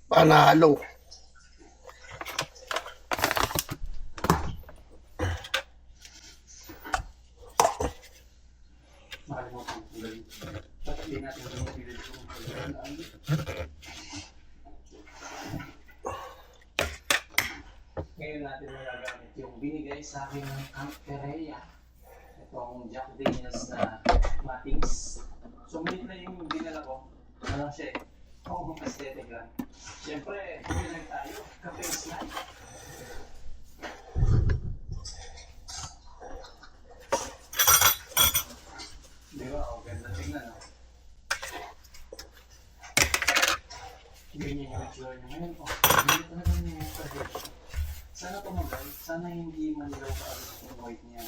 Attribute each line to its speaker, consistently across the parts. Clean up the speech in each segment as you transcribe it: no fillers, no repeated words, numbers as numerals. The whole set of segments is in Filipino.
Speaker 1: Panalo.
Speaker 2: Ngayon natin magagamit yung binigay sa akin ng Camp Perea. Itong Jack Daniels na matings. So, maliit na yung dinala ko. Ano siya eh? Oo, aesthetic lang. Siyempre, hindi tayo. Cafe slide. Di ba? O, ganda tingnan. No? Ganyan yung itsura niya ngayon. O, hindi talaga niya yung package. Sana tumagal. Sana hindi manilaw ka agad yung white niya.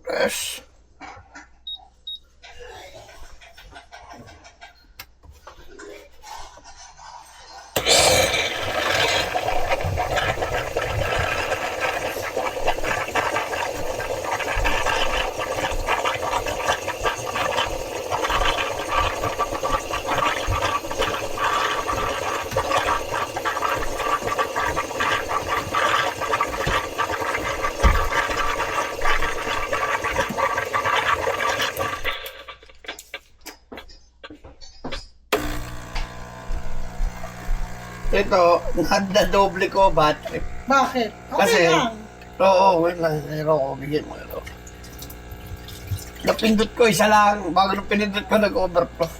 Speaker 1: Yes. Ito, nadadoble ko battery.
Speaker 3: Bakit? Okay
Speaker 1: Kasi,
Speaker 3: lang.
Speaker 1: oo, wait lang. Pero ako, bigyan mo ito. Napindot ko, isa lang. Bago nung pinindot ko, nag-overflow.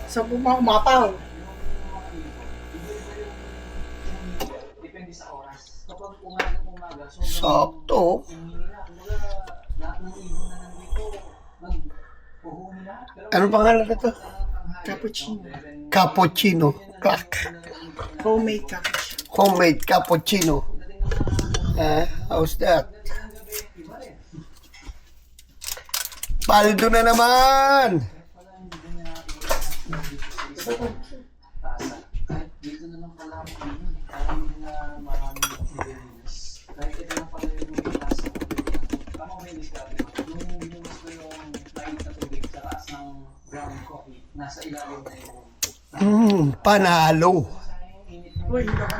Speaker 3: Sa umapaw.
Speaker 2: Depende sa oras. Kapag umaga, sobrang
Speaker 1: Sakto.
Speaker 2: hihina. Kumbaga, lahat ng ibon na nandito, nagpuhuni lahat. Pero
Speaker 1: Ano pangalan nito?
Speaker 3: Cappuccino.
Speaker 1: Cappuccino. Crack.
Speaker 3: Homemade cappuccino.
Speaker 1: Homemade cappuccino. How's that? Paldo na naman!
Speaker 2: tasa. Kahit dito na lang pala ako yun. Parang hindi na maraming ingredients. Kahit ito lang pala yung tasa ko. Tama ko yung discovery. Nung binumas ko yung mainit na tubig sa taas ng ground coffee, nasa ilalim na yung
Speaker 1: Panalo.
Speaker 2: sayang init mo.
Speaker 3: Uy, hindi ako